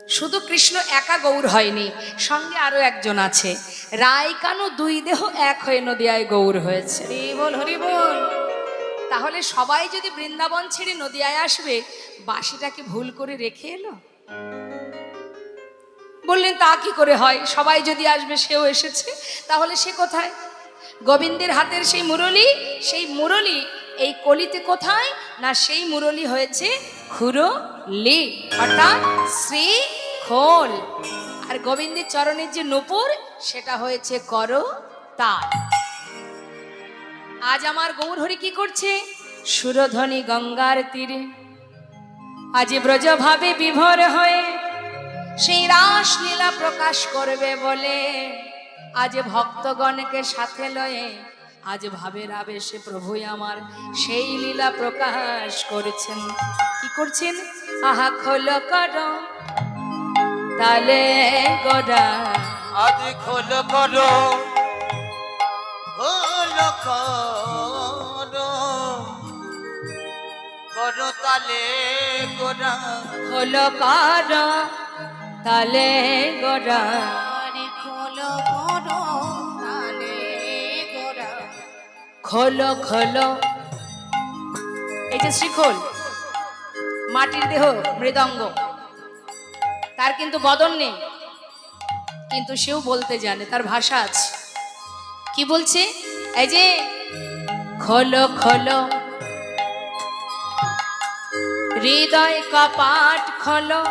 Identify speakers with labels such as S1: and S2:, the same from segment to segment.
S1: শুধু কৃষ্ণ একা গৌর হয়নি, সঙ্গে আরো একজন আছে। রায় কানু দুই দেহ এক হয়ে নদিয়ায় গৌর হয়েছে। হরি বল, হরি বল। তাহলে সবাই যদি বৃন্দাবন ছেড়ে নদিয়ায় আসবে, বাঁশিটাকে ভুল করে রেখে এলো? বললেন তা কি করে হয়, সবাই যদি আসবে, সেও এসেছে, তাহলে সে কোথায়? গোবিন্দের হাতের সেই মুরলী এই কলিতে কোথায়? না, সেই মুরলী হয়েছে খুরলি, অর্থাৎ শ্রী খোল। আর গোবিন্দের চরণের যে নূপুর, সেটা হয়েছে করতাল। আজ আমার গৌরহরি কি করছে? সুরধ্বনি গঙ্গার তীরে আজ ব্রজভাবে বিভোর হয়ে সেই রাসলীলা প্রকাশ করবে বলে আজ ভক্তগণকে সাথে লয়ে আজ ভাবের আবেশে প্রভুই আমার সেই লীলা প্রকাশ করেছেন। কি করছেন? আহা খোল কর তালে গোড়া,
S2: আজ খোল করো, খোল করো, করো তালে গোরা,
S1: খোল কর তালে গোড়া,
S3: খোলো করো তালে গোরা।
S1: খোলো খোলো। এই যে শ্রীখোল, মাটির দেহ, মৃদঙ্গ, তার কিন্তু বদন নেই, কিন্তু সেও বলতে জানে, তার ভাষা আছে। কি বলছে? এই যে খোলো খোলো, হৃদয় কপাট খোলো,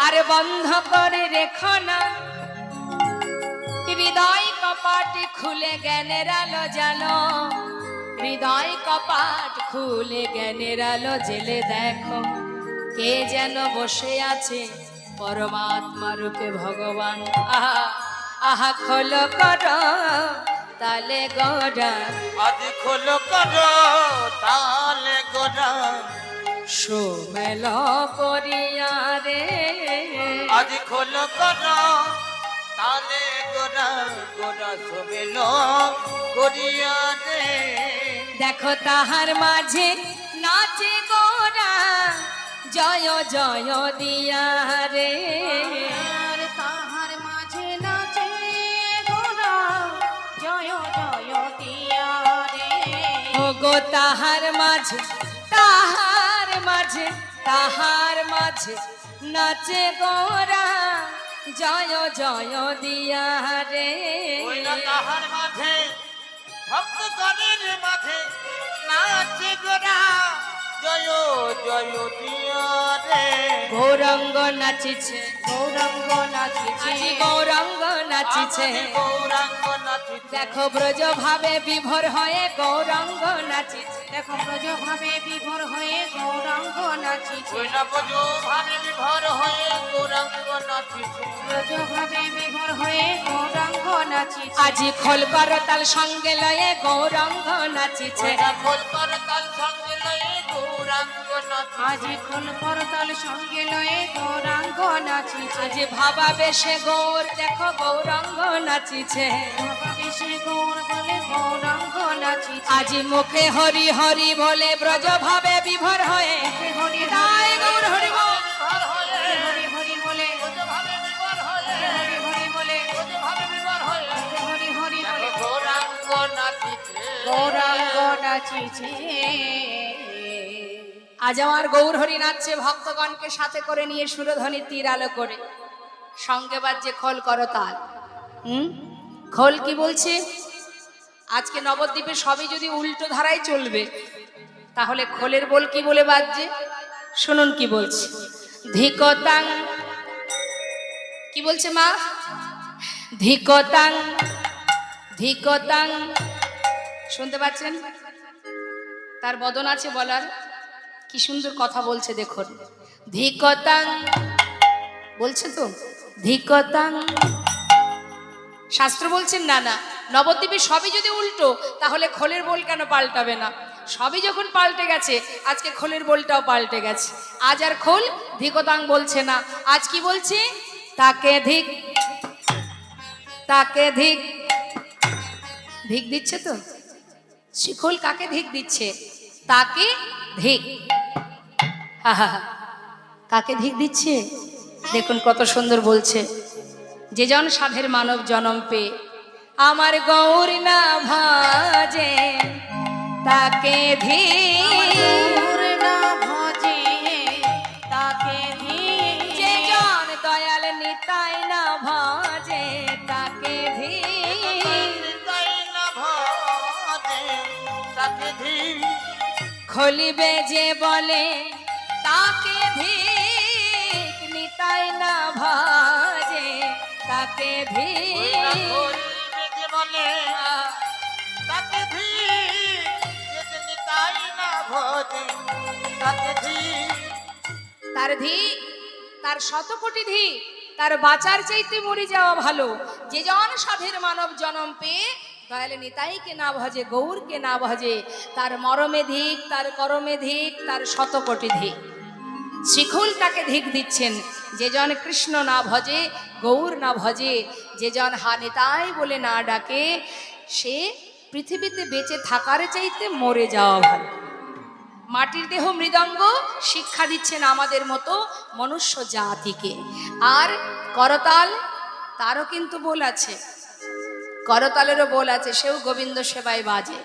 S1: আর বন্ধ করে রেখো না, হৃদয় কপাট খুলে জ্ঞানের আলো জালো, হৃদয় কপাট খুলে জ্ঞানের আলো জেলে দেখো, কে যেন বসে আছে পরমাত্মা রূপে ভগবান। আহা আহা খোলো করো তালে গোড়া,
S2: আজ খোল করো তালে গোরা,
S1: সোমেল করিয়া রে,
S2: আজ খোল করো তালে গোরা, গোরা সবেল করিয়া রে।
S1: দেখো তাহার মাঝে নাচে গোরা, জয় জয় দিয়া রে,
S3: আর তাহার মাঝে নাচে গোরা, জয় জয় দিয়া রে।
S1: ও গো তাহার মাঝে, তাহার মাঝে, তাহার মাঝে নাচে গোরা, জয় জয় দিয়া রে।
S2: ওই না তাহার মাঝে ভক্তগণের মাঝে নাচে গোরা, জয় জয় দিয়া রে।
S1: গৌরাঙ্গ নাচিছে,
S3: গৌরাঙ্গ নাচিছে,
S1: আজি গৌরাঙ্গ নাচিছে,
S2: গৌরাঙ্গ নাচিছে,
S1: দেখো ব্রজ ভাবে বিভোর হয়ে গৌরাঙ্গ নাচিছে।
S3: দেখো ব্রজভাবে বিভোর হয়ে গৌরাঙ্গ নাচিছে,
S2: ওই না ব্রজ ভাবে বিভোর হয়ে গৌরাঙ্গ নাচিছে,
S3: ব্রজভাবে বিভোর হয়ে গৌরাঙ্গ নাচিছে।
S1: আজি খোল করতাল সঙ্গে লয়ে গৌরাঙ্গ নাচিছে,
S2: ওই না খোল করতাল সঙ্গে লয়ে গৌরাঙ্গ নাচিছে,
S3: আজি খোল করতাল সঙ্গে লয়ে গৌরাঙ্গ নাচিছে।
S1: আজি ভাবা বেশে গৌর দেখো গৌরাঙ্গ নাচিছে,
S3: বেশে গৌর বলে গৌরাঙ্গ নাচিছে।
S1: আজি মুখে হরি হরি বলে ব্রজ ভাবে বিভোর হয়ে
S3: হরি
S1: তাই গৌর হরি বল।
S2: বিভোর হয়ে
S3: হরি হরি বলে,
S2: ব্রজ ভাবে বিভোর হয়ে,
S3: হরি হরি বলে,
S2: ব্রজ ভাবে বিভোর হয়ে
S3: হরি হরি বলে
S2: গৌরাঙ্গ নাচিছে,
S3: গৌরাঙ্গ নাচিছে।
S1: আজ আমার গৌর হরি নাচছে ভক্তগণকে সাথে করে নিয়ে সুরধ্বনি তীর আলো করে, সঙ্গে বাজছে খোল করতাল। খোল কি বলছে? আজকে নবদ্বীপে সবই যদি উল্টো ধারায় চলবে, তাহলে খোলের বল কি বলে বাজছে শুনুন কি বলছে। ধিকতাং, কি বলছে মা? ধিকতাং ধিকতাং, শুনতে পাচ্ছেন? তার বদন আছে বলার, কি সুন্দর কথা বলছে দেখুন। ধিকতাং বলছে তো, ধিকতাং। শাস্ত্র বলছেন না না, নবদ্বীপে সবই যদি উল্টো, তাহলে খোলের বোল কেন পাল্টাবে না? সবই যখন পাল্টে গেছে, আজকে খোলের বোলটাও পাল্টে গেছে। আজ আর খোল ধিকতাং বলছে না, আজ কি বলছে? তাকে ধিক, তাকে ধিক। ধিক দিচ্ছে তো শিখোল, কাকে ধিক দিচ্ছে? তাকে ধিক। কাকে ধিক দিচ্ছে? দেখুন কত সুন্দর বলছে, যে জন সাধের মানব জনম পে আমার গৌর না ভাজে তাকে ধিক।
S3: গৌর না ভজে তাকে ধিক।
S1: যে জন দয়াল নিতাই না ভাজে তাকে ধিক।
S2: তাই না ভজে তাকে ধীর
S1: খলিবে যে বলে তাকে ধিক, নিতাই না ভাজে তাকে ধিক।
S2: বলবে যে বলে তাকে ধীর যেদিন তাই না ভজে তাকে ধীর
S1: তার ধিক, তার শতকোটি ধিক, তার বাঁচার চাইতে মরে যাওয়া ভালো। যে জন সাধের মানব জনম পেয়ে দয়ালে নিতাইকে না ভজে, গৌরকে না ভজে, তার মরমে ধিক, তার করমে ধিক, তার শতকোটি ধিক। শ্রীখোল তাকে ধিক দিচ্ছেন, যে জন কৃষ্ণ না ভজে, গৌর না ভজে, যে জন হা নিতাই বলে না ডাকে, সে পৃথিবীতে বেঁচে থাকার চাইতে মরে যাওয়া ভালো। মাটির দেহ মৃদঙ্গ শিক্ষা দিচ্ছেন আমাদের মতো মনুষ্য জাতিকে। আর করতাল, তারও কিন্তু বোল আছে, করতালেরও বোল আছে, সেও গোবিন্দ সেবায় বাজে।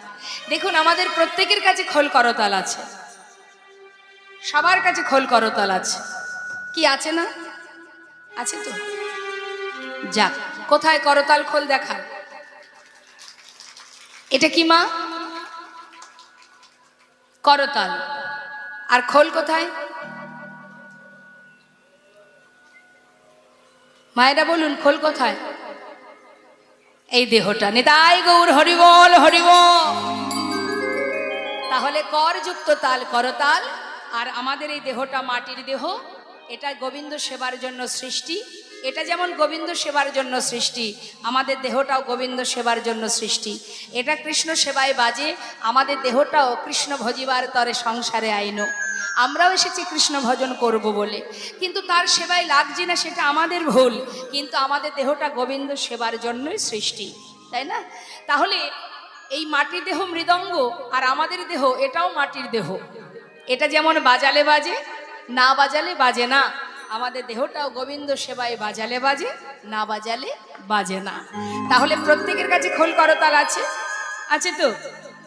S1: দেখুন আমাদের প্রত্যেকের কাছে খোল করতাল আছে, সবার কাছে খোল করতাল আছে, কি আছে না? আছে তো? যাক, কোথায় করতাল খোল দেখান। এটা কি মা? করতাল। আর খোল কোথায়? মায়েরা বলুন, খোল কোথায়? এই দেহটা। নিতাই গৌর হরিবল হরিবল। তাহলে করযুক্ত তাল করতাল, আর আমাদের এই দেহটা মাটির দেহ, এটা গোবিন্দ সেবার জন্য সৃষ্টি। এটা যেমন গোবিন্দ সেবার জন্য সৃষ্টি, আমাদের দেহটাও গোবিন্দ সেবার জন্য সৃষ্টি। এটা কৃষ্ণ সেবায় বাজে, আমাদের দেহটাও কৃষ্ণ ভজিবার তরে সংসারে আইনো। আমরাও এসেছি কৃষ্ণ ভজন করব বলে, কিন্তু তার সেবায় লাগছি না, সেটা আমাদের ভুল। কিন্তু আমাদের দেহটা গোবিন্দ সেবার জন্যই সৃষ্টি, তাই না? তাহলে এই মাটির দেহ মৃদঙ্গ, আর আমাদের দেহ এটাও মাটির দেহ। এটা যেমন বাজালে বাজে, না বাজালে বাজে না। আমাদের দেহটাও গোবিন্দ সেবায় বাজালে বাজে, না বাজালে বাজে না। তাহলে প্রত্যেকের কাছে খোল করতাল আছে, আছে তো?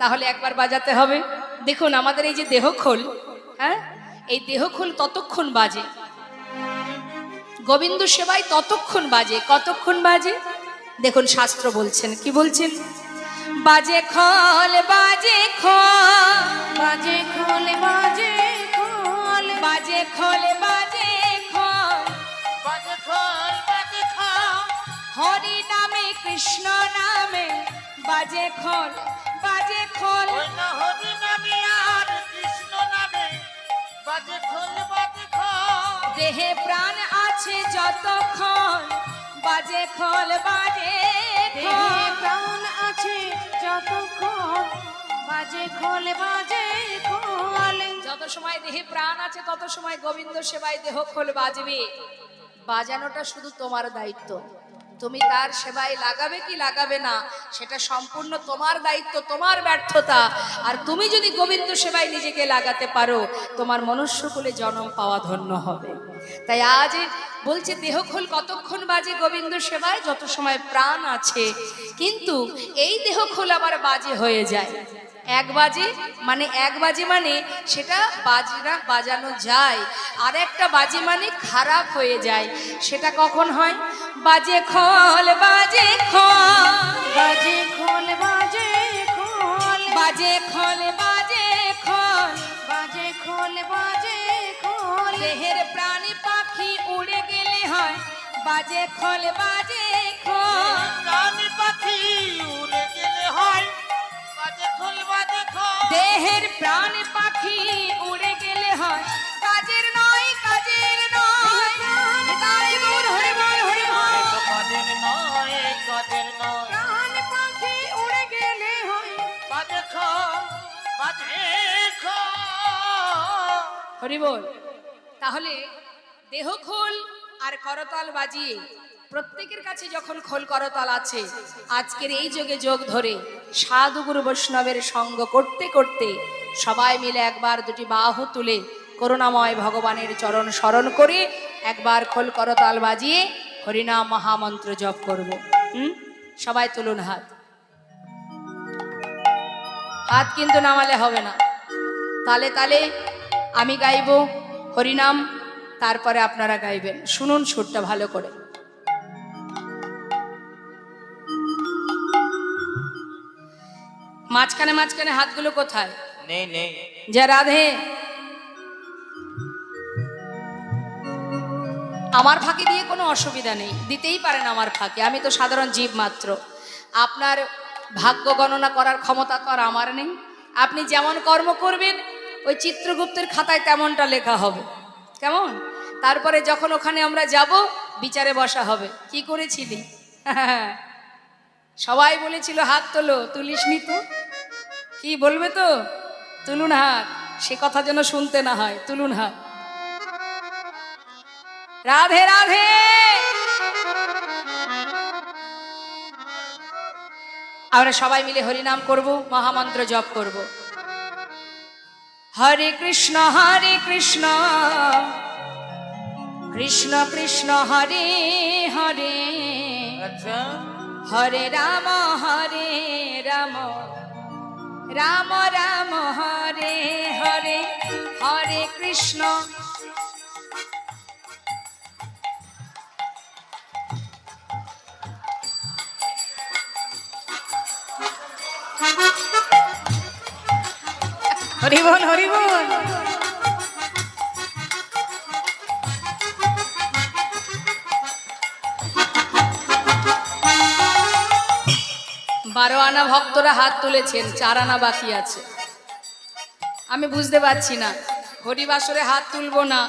S1: তাহলে একবার বাজাতে হবে। দেখুন আমাদের এই যে দেহ খোল, হ্যাঁ, এই দেহ খোল ততক্ষণ বাজে, গোবিন্দ সেবায় ততক্ষণ বাজে। কতক্ষণ বাজে? দেখুন শাস্ত্র বলছেন, কি বলছেন? বাজে খোল, বাজে খোল,
S3: বাজে খোল, বাজে খোল,
S1: বাজে খোল, বাজে খোল,
S2: বাজে খোল বাজে খোল
S1: হরি নামে কৃষ্ণ নামে বাজে খোল, বাজে খোল।
S2: ওই না হরি নামে আর কৃষ্ণ নামে বাজে খোল বাজে খোল
S1: দেহে প্রাণ আছে যতক্ষণ বাজে খোল, বাজে
S3: দেহে
S1: খোল।
S3: প্রাণ আছে যতক্ষণ বাজে খোল, বাজে খোল।
S1: যত সময় দেহে প্রাণ আছে তত সময় গোবিন্দ সেবায় দেহ খোল বাজবে। বাজানোটা শুধু তোমার দায়িত্ব। তুমি তার সেবায় লাগাবে কি লাগাবে না সেটা সম্পূর্ণ তোমার দায়িত্ব, তোমার ব্যর্থতা। আর তুমি যদি গোবিন্দ সেবায় নিজেকে লাগাতে পারো, তোমার মনুষ্যকুলে জন্ম পাওয়া ধন্য হবে। তাই আজ বলছে দেহ খোল কতক্ষণ বাজে গোবিন্দ সেবায়? যত সময় প্রাণ আছে। কিন্তু এই দেহ খোল আবার বাজে হয়ে যায় এক বাজে, মানে এক বাজে মানে সেটা বাজনা বাজানো যায়, আর একটা বাজে মানে খারাপ হয়ে যায়। সেটা কখন হয়? বাজে খোল, বাজে খোল,
S3: বাজে খোল, বাজে খোল,
S1: বাজে খোল, বাজে খোল।
S3: বাজে খোল, বাজে খোল।
S1: দেহের প্রাণী পাখি উড়ে গেলে হয় বাজে খোল, বাজে খোল।
S2: প্রাণী পাখি উড়ে গেলে হয় বাজে খোল বাজে খোল
S1: দেহের প্রাণ পাখি উড়ে গেলে হয় কাজের নয়, কাজের নয়। তাই গৌর হরি বল, হরি বল।
S2: কাদের নয় কাদের নয়
S3: প্রাণ পাখি উড়ে গেলে হয়
S2: বাজে খোল বাজে খোল
S1: হরি বল। তাহলে দেহ খোল আর করতাল বাজিয়ে প্রত্যেকের কাছে যখন খোল করতাল আছে, আজকের এই যুগে যোগ ধরে সাধু গুরু বৈষ্ণবের সঙ্গ করতে করতে সবাই মিলে একবার দুটি বাহু তুলে করুণাময় ভগবানের চরণ স্মরণ করে একবার খোল করতাল বাজিয়ে হরিনাম মহামন্ত্র জপ করব। সবাই তুলুন হাত। হাত কিন্তু নামালে হবে না, তালে তালে আমি গাইব হরিনাম, তারপরে আপনারা গাইবেন। শুনুন সুরটা ভালো করে। মাঝখানে মাঝখানে হাতগুলো কোথায়?
S2: নেই নেই।
S1: যা রাধে, আমার ফাঁকি দিয়ে কোনো অসুবিধা নেই, দিতেই পারেন আমার ফাঁকে, আমি তো সাধারণ জীব মাত্র। আপনার ভাগ্য গণনা করার ক্ষমতা তো আর আমার নেই। আপনি যেমন কর্ম করবেন ওই চিত্রগুপ্তের খাতায় তেমনটা লেখা হবে, কেমন? তারপরে যখন ওখানে আমরা যাব বিচারে বসা হবে, কি করেছিলি। সবাই বলেছিল হাত তোলো, তুলিসনি তো, কি বলবে তো? তুলুন হাত, সে কথা যেন শুনতে না হয়। তুলুন হাত। রাধে রাধে। আমরা সবাই মিলে হরিনাম করব, মহামন্ত্র জপ করব। হরে কৃষ্ণ কৃষ্ণ কৃষ্ণ হরে হরে,
S2: আচ্ছা,
S1: হরে রাম রাম রাম রাম হরে হরে, হরে কৃষ্ণ।
S3: হরি বল হরি বল।
S1: 12 আনা ভক্তরা হাত তুলেছেন, 4 আনা বাকি আছে। আমি বুঝতে পারছি না, হরিবাসরে হাত তুলবো না,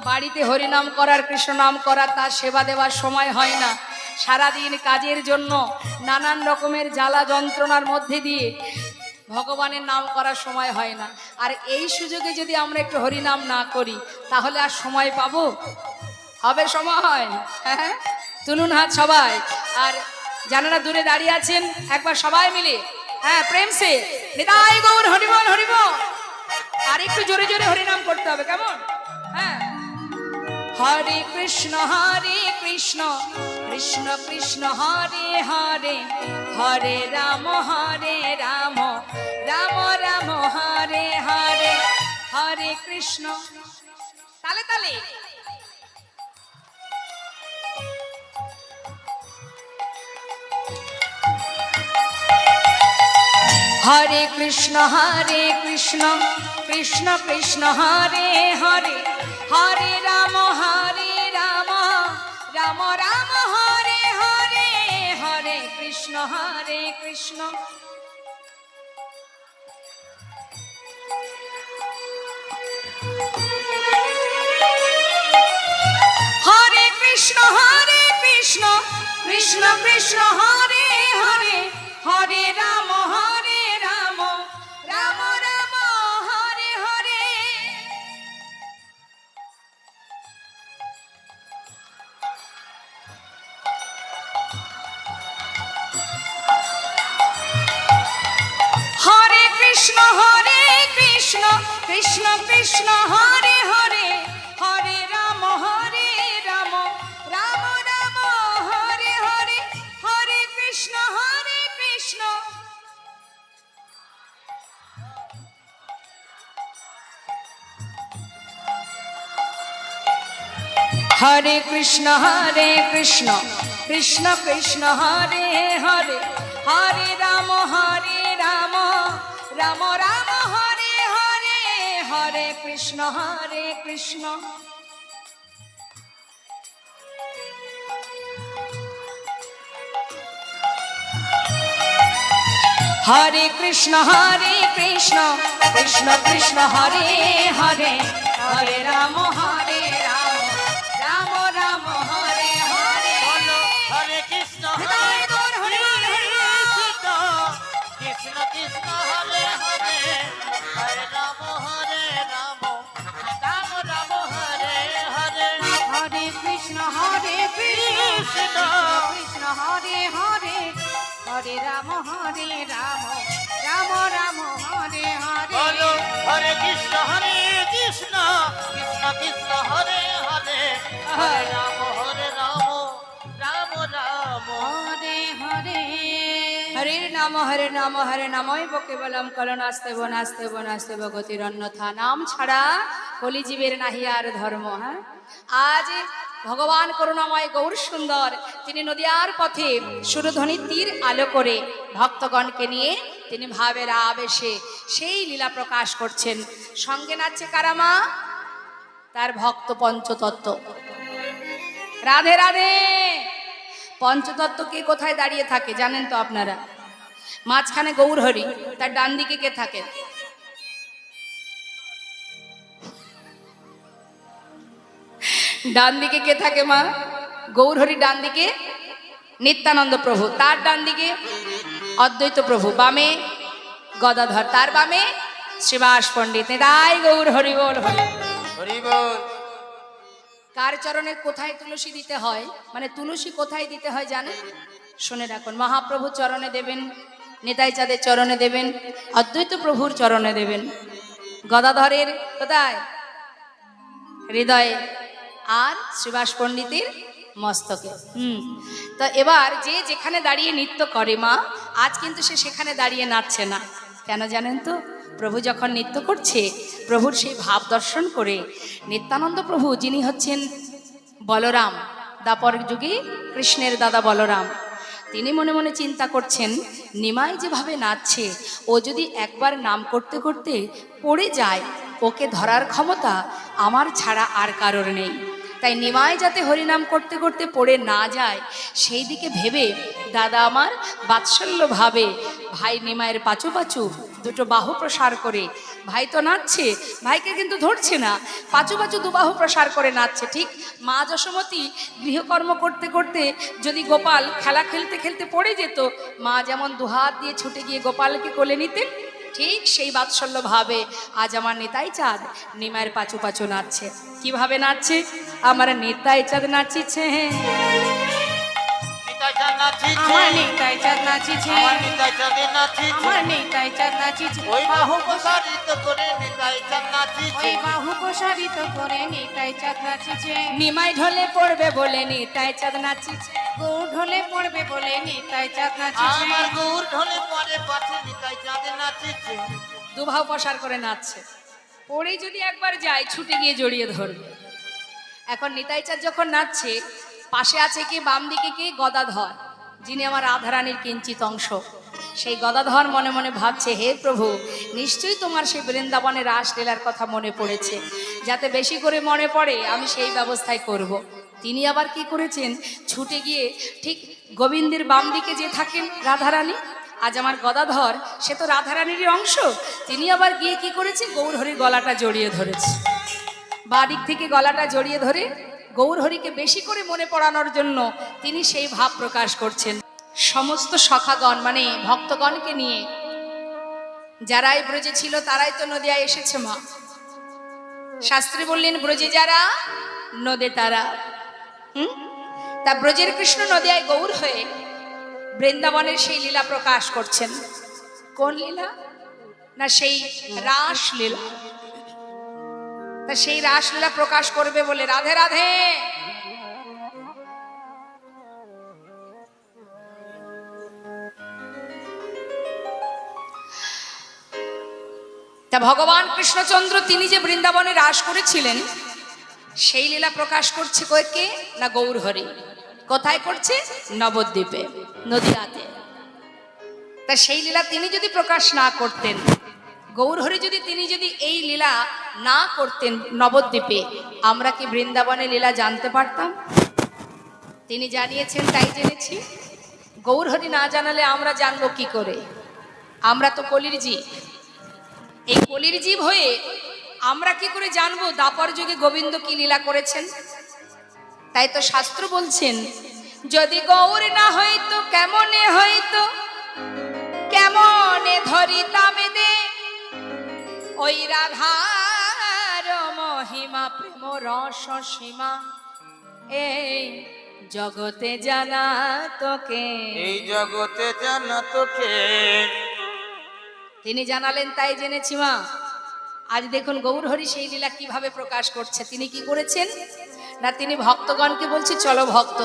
S1: বাড়িতে হরিনাম করার কৃষ্ণ নাম করার তার সেবা দেওয়ার সময় হয় না। সারাদিন কাজের জন্য নানান রকমের জ্বালা যন্ত্রণার মধ্যে দিয়ে ভগবানের নাম করার সময় হয় না। আর এই সুযোগে যদি আমরা একটু হরিনাম না করি তাহলে আর সময় পাবো? হবে সময়? হ্যাঁ, তুলুন হাত সবাই। আর যারা দূরে দাঁড়িয়ে আছেন একবার সবাই মিলে, হ্যাঁ, প্রেম সে নিতাই গৌর হরিবল হরিবল। আর একটু জোরে জোরে হরিনাম করতে হবে, কেমন? হ্যাঁ, হরে কৃষ্ণ কৃষ্ণ কৃষ্ণ হরে হরে, হরে রাম রাম রাম হরে হরে, হরে কৃষ্ণ। তালে তালে। হরে কৃষ্ণ কৃষ্ণ কৃষ্ণ হরে হরে, হরে রাম রাম রাম হরে হরে, হরে কৃষ্ণ কৃষ্ণ। হরে কৃষ্ণ কৃষ্ণ কৃষ্ণ হরে হরে, হরে রাম রাম রাম হরে হরে। হরে কৃষ্ণ কৃষ্ণ কৃষ্ণ হরে হরে, হরে রাম রাম রাম হরে হরে, হরে কৃষ্ণ কৃষ্ণ। হরে কৃষ্ণ কৃষ্ণ কৃষ্ণ হরে হরে, হরে রাম রাম রাম হরে হরে, হরে কৃষ্ণ কৃষ্ণ। হরে কৃষ্ণ কৃষ্ণ কৃষ্ণ হরে হরে, হরে রাম রাম রাম হরে হরে।
S2: বলো হরে কৃষ্ণ
S1: হৃদয় গৌর হরিবল হরিবল।
S2: কৃষ্ণ কৃষ্ণ হরে হরে, হরে রাম রাম রাম হরে হরে,
S3: হরে কৃষ্ণ কৃষ্ণ কৃষ্ণ হরে হরে, হরে রাম রাম রাম রাম হরে হরে।
S2: বলো হরে কৃষ্ণ কৃষ্ণ কৃষ্ণ হরে হরে হরে রাম রাম রাম
S3: হরে হরে
S1: হরে নাম কেবলম কলনাস্তে বনাস্তে বনাস্তে ভগতির অন্যথা। নাম ছাড়া কলিজীবের নাহি আর ধর্ম। হ্যাঁ, আজ ভগবান করুণাময় গৌর সুন্দর তিনি নদিয়ার পথে সুরধ্বনি তীর আলো করে ভক্তগণকে নিয়ে তিনি ভাবের আবেশে সেই লীলা প্রকাশ করছেন। সঙ্গে নাচছে কারামা, তার ভক্ত পঞ্চতত্ত্ব। রাধে রাধে। পঞ্চতত্ত্ব কে কোথায় দাঁড়িয়ে থাকে জানেন তো আপনারা? মাঝখানে গৌরহরি, তার ডান দিকে কে থাকে? ডান দিকে কে থাকে মা? গৌরহরি ডান দিকে নিত্যানন্দ প্রভু, তার ডান দিকে অদ্বৈত প্রভু, বামে গদাধর, তার বামে শ্রীবাস পণ্ডিত। তাই গৌর হরি বল হরি
S2: হরি বল।
S1: কার চরণে কোথায় তুলসী দিতে হয়, মানে তুলসী কোথায় দিতে হয় জানেন? শুনে রাখুন। মহাপ্রভু চরণে দেবেন, নিতাই চাঁদের চরণে দেবেন, অদ্বৈত প্রভুর চরণে দেবেন, গদাধরের কোথায়? হৃদয়ে, আর শ্রীবাস পণ্ডিতের মস্তকে। তো এবার যে যেখানে দাঁড়িয়ে নৃত্য করে মা, আজ কিন্তু সে সেখানে দাঁড়িয়ে নাচছে না। কেন জানেন তো? প্রভু যখন নৃত্য করছে, প্রভুর সেই ভাব দর্শন করে নিত্যানন্দ প্রভু, যিনি হচ্ছেন বলরাম, দাপর যুগে কৃষ্ণের দাদা বলরাম, তিনি মনে মনে চিন্তা করছেন, নিমাই যেভাবে নাচছে, ও যদি একবার নাম করতে করতে পড়ে যায়, ওকে ধরার ক্ষমতা আমার ছাড়া আর কারোর নেই। তাই নিমাই যাতে হরিনাম করতে করতে পড়ে না যায়, সেই দিকে ভেবে দাদা আমার বাৎসল্যভাবে ভাই নিমাইয়ের পাচু পাচু দুটো বাহু প্রসার করে, ভাই তো নাচছে, ভাইকে কিন্তু ধরছে না, পাচু পাচু দুবাহু প্রসার করে নাচছে। ঠিক মা যশোমতী গৃহকর্ম করতে করতে যদি গোপাল খেলা খেলতে খেলতে পড়ে যেত, মা যেমন দুহাত দিয়ে ছুটে গিয়ে গোপালকে কোলে নিতেন, ঠিক সেই বাৎসল্য ভাবে আজ আমার নিতাই চাঁদ নিমায়ের পাচু পাচু নাচছে। কিভাবে নাচছে? আমার নিতাই চাঁদ নাচিছে,
S2: নিতাই চাঁদ নাচিছে,
S3: আমার নিতাই চাঁদ নাচিছে,
S2: আমার নিতাই চাঁদ নাচিছে,
S3: আমার নিতাই চাঁদ নাচিছে,
S2: ওই বাহু প্রসারিত করে নিতাই চাঁদ নাচিছে,
S3: ওই বাহু প্রসারিত করে নিতাই চাঁদ নাচিছে,
S1: নিমাই ঢলে পড়বে বলে নিতাই চাঁদ নাচিছে,
S3: গৌর ঢলে পড়বে বলে নিতাই চাঁদ নাচিছে,
S2: আমার গৌর ঢলে পরে পাছে নিতাই চাঁদ নাচিছে।
S1: দুবাহু প্রসার করে নাচছে। পড়েই যদি একবার যায়, ছুটে গিয়ে জড়িয়ে ধরবে। এখন নিতাই চাঁদ যখন নাচছে, পাশে আছে কি? বাম দিকে কি? গদাধর, যিনি আমার রাধারানীর কিঞ্চিত অংশ। সেই গদাধর মনে মনে ভাবছে, হে প্রভু, নিশ্চয়ই তোমার সেই বৃন্দাবনের রাসলীলার কথা মনে পড়েছে, যাতে বেশি করে মনে পড়ে আমি সেই ব্যবস্থাই করব। তিনি আবার কি করেছেন? ছুটে গিয়ে ঠিক গোবিন্দের বাম দিকে যে থাকেন রাধারানী, আজ আমার গদাধর সে তো রাধারানীরই অংশ, তিনি আবার গিয়ে কি করেছে? গৌরহরির গলাটা জড়িয়ে ধরেছে। বাদিক থেকে গলাটা জড়িয়ে ধরে গৌরহরিকে বেশি করে মনে পড়ানোর জন্য তিনি সেই ভাব প্রকাশ করছেন। সমস্ত সখাগণ মানে ভক্তগণকে নিয়ে যারাই ব্রজে ছিল তারাই তো নদিয়ায় এসেছে মা। শাস্ত্রী বললেন, ব্রজে যারা নদে তারা। তা ব্রজের কৃষ্ণ নদিয়ায় গৌর হয়ে বৃন্দাবনের সেই লীলা প্রকাশ করছেন। কোন লীলা? না সেই রাস লীলা। তা সেই রাসলীলা প্রকাশ করবে বলে রাধে রাধে। তা ভগবান কৃষ্ণচন্দ্র তিনি যে বৃন্দাবনে রাস করেছিলেন, সেই লীলা প্রকাশ করছে কে? না গৌরহরি। কোথায় করছে? নবদ্বীপে, নদিয়াতে। তা সেই লীলা তিনি যদি প্রকাশ না করতেন, গৌরহরি তিনি যদি এই লীলা না করতেন নবদ্বীপে, আমরা কি বৃন্দাবনের লীলা জানতে পারতাম? তিনি জানিয়েছেন তাই জেনেছি। গৌরহরি না জানালে আমরা জানবো কি করে? আমরা তো কলির জীব। এই কলির জীব হয়ে আমরা কি করে জানবো দাপর যুগে গোবিন্দ কি লীলা করেছেন? তাই তো শাস্ত্র বলছেন, যদি গৌর না হইতো কেমনে হইতো, কেমনে ধরিতামে দে ওই রাধার মহিমা প্রেম রস সীমা, এই জগতে জানা তোকে,
S2: এই জগতে জানা তোকে।
S1: তিনি জানালেন তাই জেনেছি মা। আজ দেখুন গৌরহরি সেই লীলা কিভাবে প্রকাশ করছে। তিনি কি করেছেন না, তিনি ভক্তগণকে বলছে চলো ভক্ত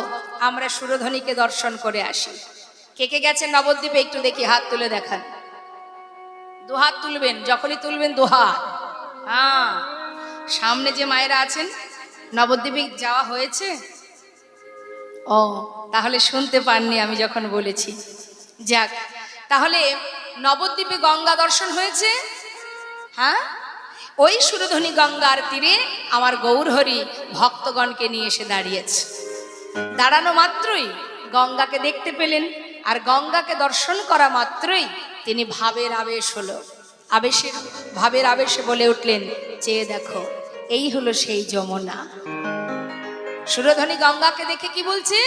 S1: আমরা সুরধ্বনিকে দর্শন করে আসি। কে কে গেছেন নবদ্বীপে একটু দেখি, হাত তুলে দেখান। দুহাত তুলবেন, যখনই তুলবেন দুহাত। হ্যাঁ, সামনে যে মায়েরা আছেন নবদ্বীপে যাওয়া হয়েছে? ও, তাহলে শুনতে পাননি আমি যখন বলেছি। যাক, তাহলে নবদ্বীপে গঙ্গা দর্শন হয়েছে। হ্যাঁ, ওই সুরধ্বনি গঙ্গার তীরে আমার গৌরহরি ভক্তগণকে নিয়ে এসে দাঁড়িয়েছে। দাঁড়ানো মাত্রই গঙ্গাকে দেখতে পেলেন, আর গঙ্গাকে দর্শন করা মাত্রই তিনি ভাবের আবেশ হলো, ভাবের আবেশে বলে উঠলেন, চেয়ে দেখো এই হলো সেই যমুনা। সুরধ্বনি গঙ্গাকে দেখে কি বলছে,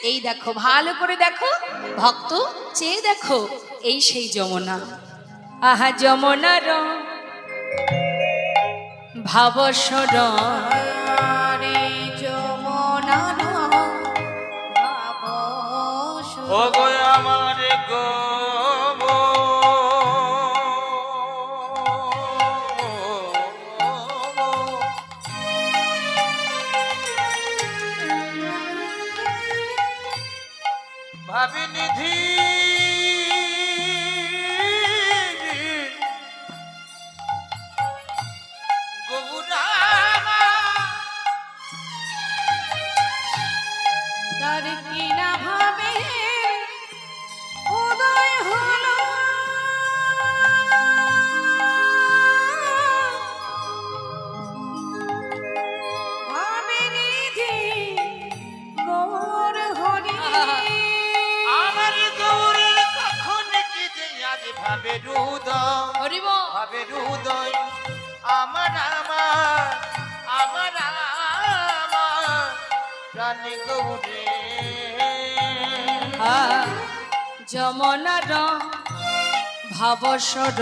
S1: এই দেখো, ভালো করে দেখো ভক্ত, চেয়ে দেখো এই সেই যমুনা। আহা যমুনার ভাবসর
S3: রে যমুনার ভাবসর।
S2: ও গো আমার গো ভাবি নিধি
S3: তার কিনা ভাবে উদয় হলো ভাবে নিধি গৌর হরি।
S2: আমার গৌরের কখন কি যে আজ ভাবে হৃদয়
S1: হরিব
S2: ভাবে হৃদয় আমার আমার আমার আমার রানী গৌরে
S1: যমনার ভাবসর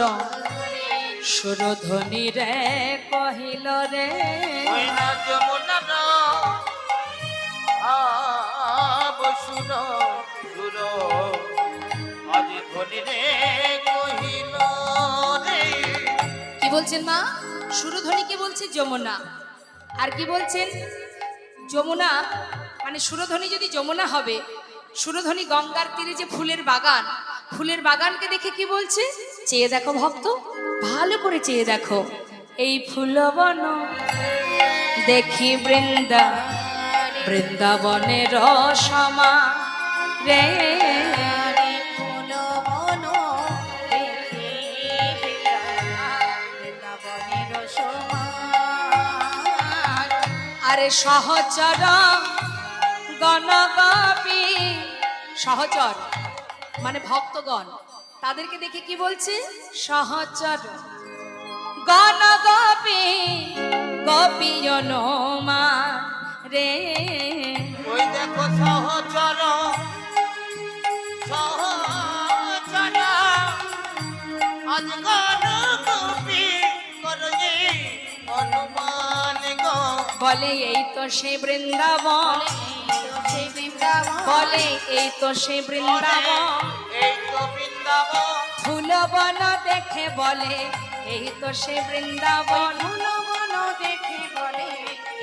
S1: সুরধ্বনি রে কহিল রে,
S2: ওই না যমুনা না বসুন সুর আজ ধনি রে কহিল রে।
S1: কি বলছেন মা? সুরধ্বনি কি বলছে? যমুনা। আর কি বলছেন? যমুনা মানে সুরধ্বনি যদি যমুনা হবে, সুরধ্বনি গঙ্গার তীরে যে ফুলের বাগান, ফুলের বাগানকে দেখে কি বলছে, চেয়ে দেখো ভক্ত, ভালো করে চেয়ে দেখো এই ফুলবন দেখি বৃন্দাবনের সমা রে।
S3: ফুলবন দেখি বৃন্দাবনের সমান।
S1: আরে সহচর গণগাপী, সহচর মানে ভক্তগণ, তাদেরকে দেখে কি বলছে, সহচর গণগাপী গোপীজনমা রে।
S2: ওই দেখো সহচর সহচর আজ গান গোপী করজি হনুমান গো
S1: বলে এই তো সে বৃন্দাবন,
S3: সেই বৃন্দাবন
S1: বলে এই তো সে বৃন্দাবন,
S2: এই তো বৃন্দাবন
S1: ফুলবন দেখে বলে এই তো সে বৃন্দাবন।
S3: ফুলবন দেখে বলে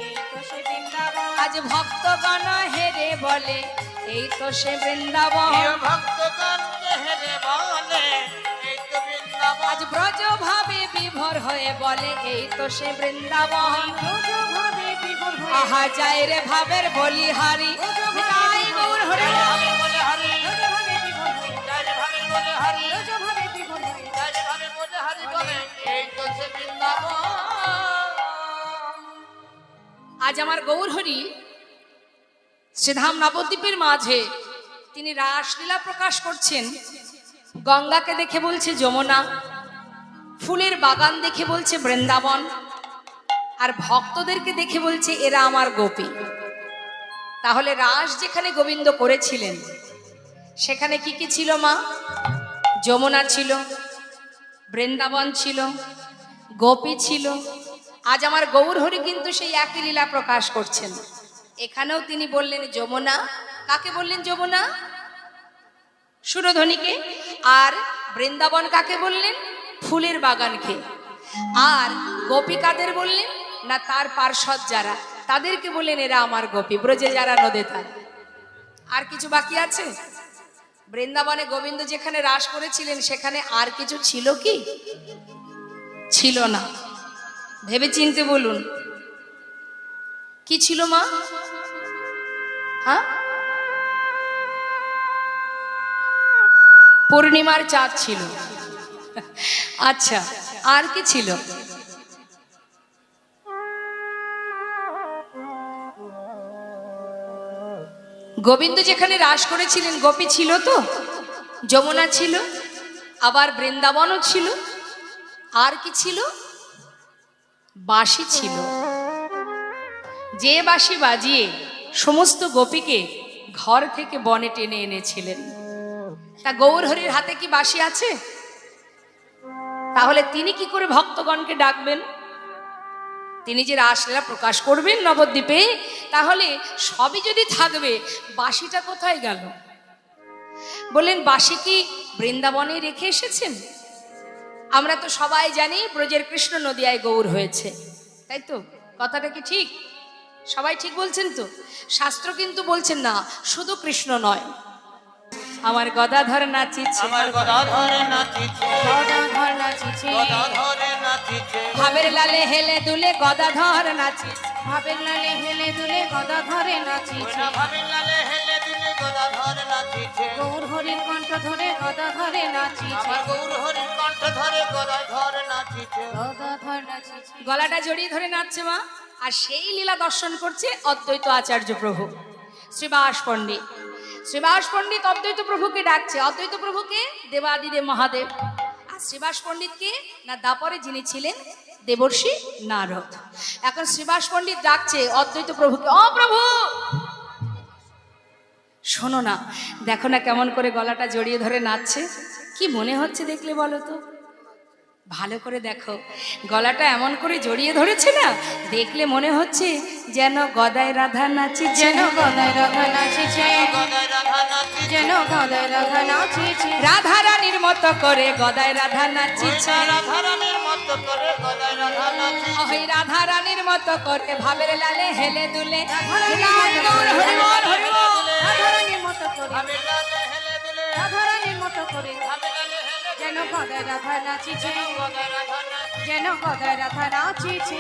S3: এই তো সেই বৃন্দাবন।
S1: আজ ভক্তগণ হেরে বলে এই তো সে বৃন্দাবন।
S2: প্রিয় ভক্তগণ হেরে বলে এই তো বৃন্দাবন।
S1: আজ ব্রজ ভাবে বিভোর হয়ে বলে এই তো সে বৃন্দাবন।
S3: ব্রজভাবে বিভোর হয়ে
S1: আহা যায় রে ভাবের বলিহারি, তাই গৌর হরি বল।
S2: বলে হরি
S3: ব্রজভাবে বিভোর হয়ে
S2: জয় ভাবে বলে হরি
S3: ব্রজভাবে বিভোর হয়ে
S2: জয় ভাবে বলে হরি বলে এই তো সে বৃন্দাবন।
S1: আজ আমার গৌরহরি শ্রীধাম নবদ্বীপের মাঝে তিনি রাসলীলা প্রকাশ করছেন। গঙ্গাকে দেখে বলছে যমুনা, ফুলের বাগান দেখে বলছে বৃন্দাবন, আর ভক্তদেরকে দেখে বলছে এরা আমার গোপী। তাহলে রাস যেখানে গোবিন্দ করেছিলেন সেখানে কি কি ছিল মা? যমুনা ছিল, বৃন্দাবন ছিল, গোপী ছিল। আজ আমার গৌরহরি কিন্তু সেই একই লীলা প্রকাশ করছেন। এখানেও তিনি বললেন যমুনা। কাকে বললেন যমুনা? সুরধ্বনিকে। আর বৃন্দাবন কাকে বললেন? ফুলের বাগানকে। আর গোপী কাদের বললেন না, তার পার্শ্বদ যারা, তাদেরকে বললেন এরা আমার গোপী, ব্রজে যারা নদে তার। আর কিছু বাকি আছে? বৃন্দাবনে গোবিন্দ যেখানে রাস করেছিলেন সেখানে আর কিছু ছিল কি? ছিল না। ভেবে চিনতে বলুন, কি ছিল মা? হ্যাঁ, পূর্ণিমার চাঁদ ছিল। আচ্ছা, আর কি ছিল? গোবিন্দ যেখানে রাস করেছিলেন গোপী ছিল তো, যমুনা ছিল, আবার বৃন্দাবনও ছিল। আর কি ছিল? বাঁশি ছিল। যে বাঁশি বাজিয়ে সমস্ত গোপীকে ঘর থেকে বনে টেনে এনেছিলেন। তা গৌর হরির হাতে কি বাঁশি আছে? তাহলে তিনি কি করে ভক্তগণকে ডাকবেন? তিনি যে রাসলীলা প্রকাশ করবেন নবদ্বীপে, তাহলে সবই যদি থাকবে, বাঁশিটা কোথায় গেল? বললেন বাঁশি কি বৃন্দাবনে রেখে এসেছেন? আমরা তো সবাই জানি ব্রজের কৃষ্ণ নদিয়ায় গৌর হয়েছে, তাই তো? কথাটা কি ঠিক? সবাই ঠিক বলছেন তো? শাস্ত্র কিন্তু বলছেন না শুধু কৃষ্ণ নয়, আমার গদাধর নাচিছে,
S2: আমার গদাধর নাচিছে,
S3: গদাধর নাচিছে,
S2: গদাধর নাচিছে,
S1: ভাবের লালে হেলে দুলে গদাধর নাচিছে,
S3: ভাবের লালে হেলে দুলে গদাধরে নাচিছে,
S2: ভাবের লালে হেলে দিলে গদাধর নাচিছে,
S3: গৌর হরির কণ্ঠ ধরে গদাধরে নাচিছে,
S2: আমার গৌর হরির কণ্ঠ ধরে গদাধর নাচিছে।
S3: গদাধর নাচিছে।
S1: গলাটা জড়িয়ে ধরে নাচছে মা। আর সেই লীলা দর্শন করছে অদ্বৈত আচার্য প্রভু শ্রীবাস পণ্ডিত। শ্রীবাস পণ্ডিত অদ্বৈত প্রভুকে ডাকছে। অদ্বৈত প্রভুকে দেবাদিদেব মহাদেব, আর শ্রীবাস পণ্ডিতকে না দাপরে যিনি ছিলেন দেবর্ষি নারদ। এখন শ্রীবাস পণ্ডিত ডাকছে অদ্বৈত প্রভুকে, ও প্রভু শোনো না, দেখো না কেমন করে গলাটা জড়িয়ে ধরে নাচছে। কি মনে হচ্ছে দেখলে বলো তো? ভালো করে দেখো, গলাটা এমন করে জড়িয়ে ধরেছে না, দেখলে মনে হচ্ছে যেন গদায় রাধা নাচিছে,
S3: যেন গদায় রাধা নাচিছে,
S2: গদায় রাধা নাচিছে,
S3: যেন গদায় রাধা নাচিছে,
S1: রাধা রানীর মতো করে গদায় রাধা নাচিছে,
S2: রাধা রানীর মতো করে গদায় রাধা নাচিছে,
S1: ওই রাধা রানীর মতো করে ভাবের লালে হেলে দুলে,
S3: রাধারানীর মতো করে,
S2: ভাবের লালে হেলে দিলে,
S3: রাধারানীর মতো করে,
S2: ভাবের লালে হেলে
S3: যেন গদায় রাধা নাচিছে,
S2: গদায় রাধা নাচিছে।
S3: যেন গদায় রাধা নাচিছে।